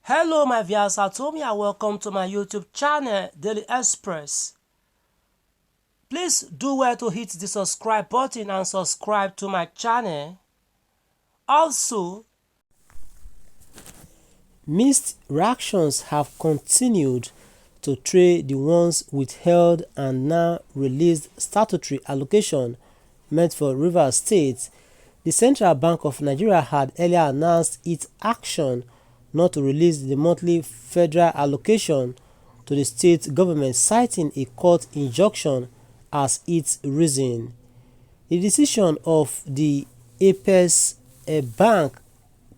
Hello my viewers at home and welcome to my YouTube channel Daily Express. Please do well to hit the subscribe button and subscribe to my channel. Also, mixed reactions have continued to trail the once withheld and now released statutory allocation meant for Rivers State. The Central Bank of Nigeria had earlier announced its action not to release the monthly federal allocation to the state government, citing a court injunction as its reason. The decision of the Apex Bank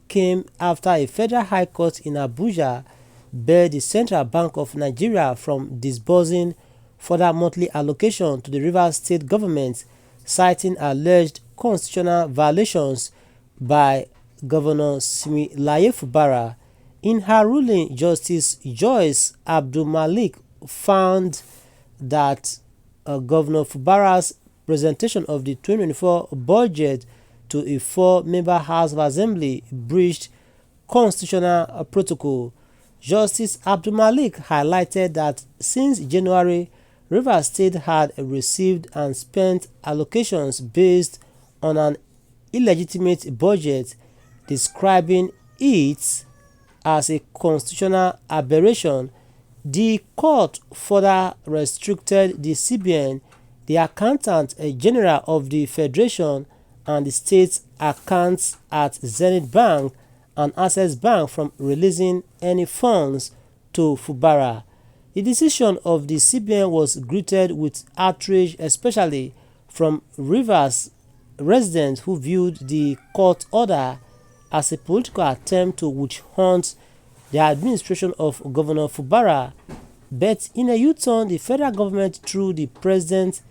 came after a federal high court in Abuja barred the Central Bank of Nigeria from disbursing further monthly allocation to the Rivers State government, citing alleged constitutional violations by Governor Similaye Fubara. In her ruling, Justice Joyce Abdulmalik found that Governor Fubara's presentation of the 2024 budget to a 4-member House of Assembly breached constitutional protocol. Justice Abdulmalik highlighted that since January, Rivers State had received and spent allocations based on an illegitimate budget, describing it as a constitutional aberration. The court further restricted the CBN, the Accountant General of the Federation, and the state's accounts at Zenith Bank and Access Bank from releasing any funds to Fubara. The decision of the CBN was greeted with outrage, especially from Rivers residents who viewed the court order as a political attempt to witch hunt the administration of Governor Fubara. But in a U-turn, the federal government, through the president,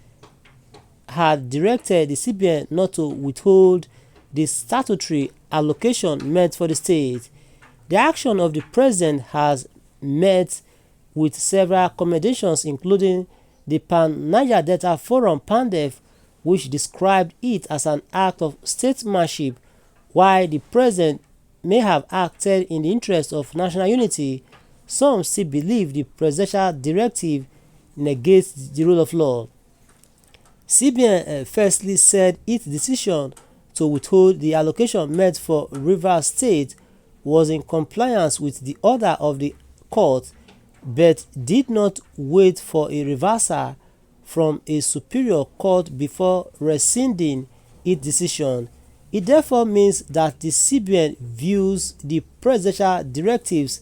had directed the CBN not to withhold the statutory allocation meant for the state. The action of the president has met with several accommodations, including the Pan-Niger Delta Forum (PANDEF), which described it as an act of statesmanship. While the president may have acted in the interest of national unity, some still believe the presidential directive negates the rule of law. CBN firstly said its decision to withhold the allocation meant for Rivers State was in compliance with the order of the court, but did not wait for a reversal from a superior court before rescinding its decision. It therefore means that the CBN views the presidential directives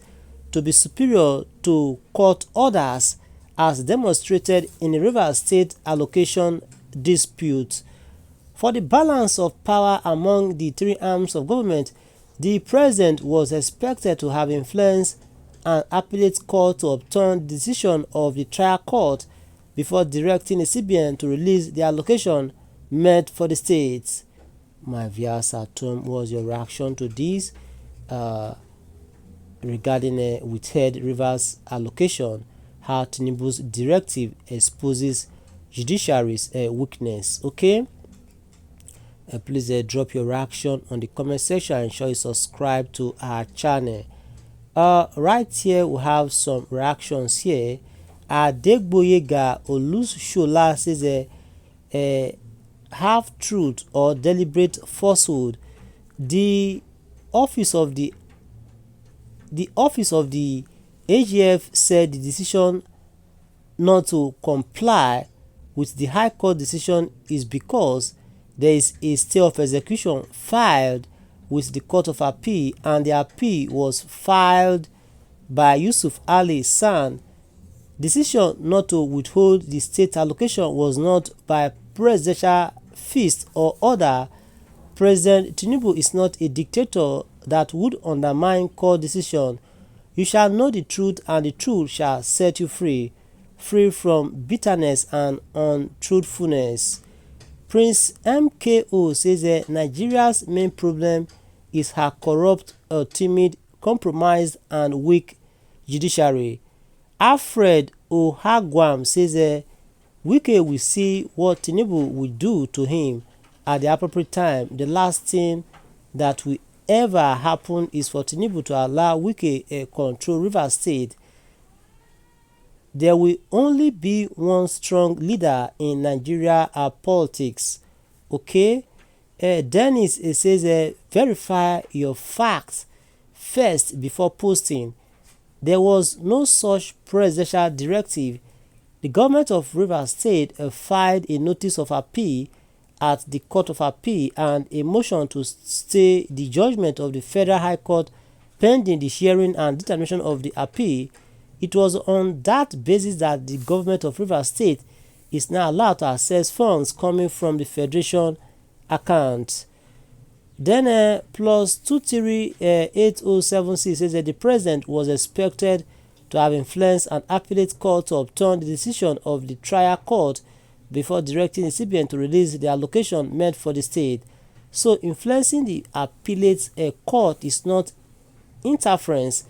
to be superior to court orders, as demonstrated in the Rivers State allocation dispute. For the balance of power among the three arms of government, the president was expected to have influenced an appellate court to overturn the decision of the trial court before directing the CBN to release the allocation meant for the states. My viewers at home, was your reaction to this regarding withheld Rivers allocation, how Tinubu's directive exposes judiciary's weakness? Okay, please drop your reaction on the comment section and ensure you subscribe to our channel. Right here we have some reactions here. Adegboyega Olushola says half truth or deliberate falsehood. The office of the AGF said the decision not to comply with the High Court decision is because there is a stay of execution filed with the Court of Appeal, and the appeal was filed by Yusuf Ali San. Decision not to withhold the state allocation was not by presidential fist or order. President Tinubu is not a dictator that would undermine court decision. You shall know the truth, and the truth shall set you free, free from bitterness and untruthfulness. Prince MKO says that Nigeria's main problem is her corrupt, timid, compromised, and weak judiciary. Alfred Ohagwam says Wike will see what Tinubu will do to him at the appropriate time. The last thing that we ever happen is for Tinubu to allow Wike control Rivers State. There will only be one strong leader in Nigeria politics. Okay? Dennis says, verify your facts first before posting. There was no such presidential directive. The government of Rivers State filed a notice of appeal at the Court of Appeal and a motion to stay the judgment of the Federal High Court pending the hearing and determination of the appeal. It was on that basis that the government of Rivers State is now allowed to access funds coming from the Federation account. Then plus 238076 says that the president was expected to have influenced an appellate court to overturn the decision of the trial court before directing the CBN to release the allocation meant for the state. So influencing the appellate court is not interference.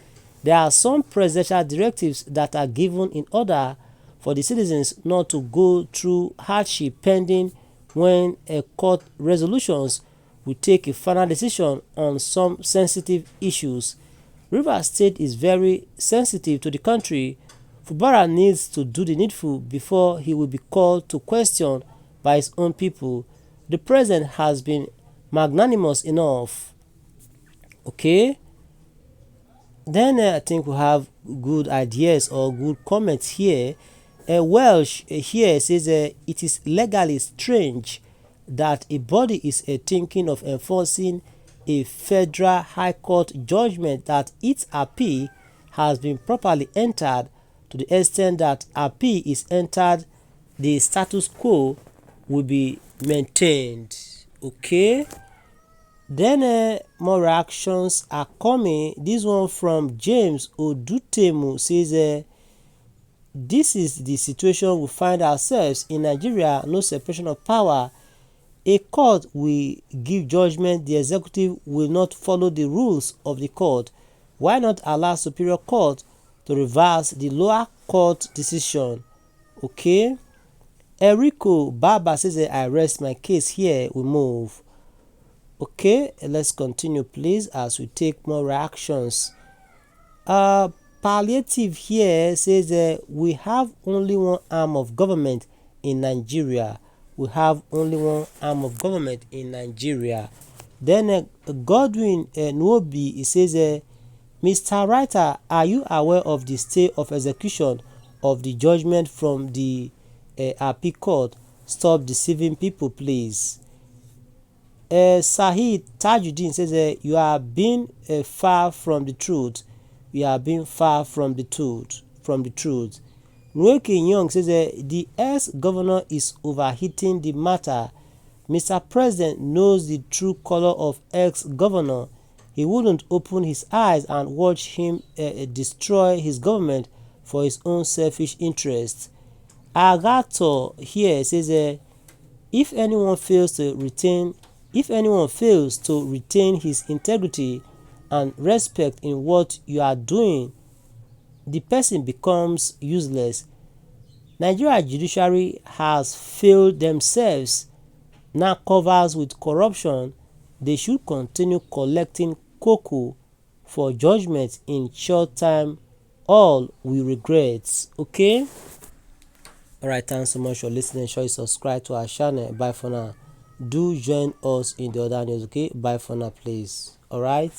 There are some presidential directives that are given in order for the citizens not to go through hardship pending when court resolutions will take a final decision on some sensitive issues. Rivers State is very sensitive to the country. Fubara needs to do the needful before he will be called to question by his own people. The president has been magnanimous enough. Okay? Then I think we have good ideas or good comments here. Welsh here says it is legally strange that a body is thinking of enforcing a federal high court judgment that its appeal has been properly entered. To the extent that appeal is entered, the status quo will be maintained. Okay? Then more reactions are coming. This one from James Odutemu says, this is the situation we find ourselves in Nigeria. No separation of power. A court will give judgment. The executive will not follow the rules of the court. Why not allow superior court to reverse the lower court decision? Okay. Erico Baba says, I rest my case here. We move. Okay, let's continue please as we take more reactions. Palliative here says we have only one arm of government in Nigeria. We have only one arm of government in Nigeria. Then Godwin Nwobi, he says, Mr. Writer, are you aware of the stay of execution of the judgment from the appeal court? Stop deceiving people, please. Sahid Tajuddin says, you are being far from the truth. You are being far from the truth. Nweke Young says, the ex-governor is overheating the matter. Mr. President knows the true color of ex-governor. He wouldn't open his eyes and watch him destroy his government for his own selfish interests. Agato here says, if anyone fails to retain his integrity and respect in what you are doing, the person becomes useless. Nigeria judiciary has failed themselves, now covers with corruption. They should continue collecting cocoa for judgment in short time. All we regret. Okay? Alright, thanks so much for listening. Sure you subscribe to our channel. Bye for now. Do join us in the other news. Okay? Bye for now, please. Alright?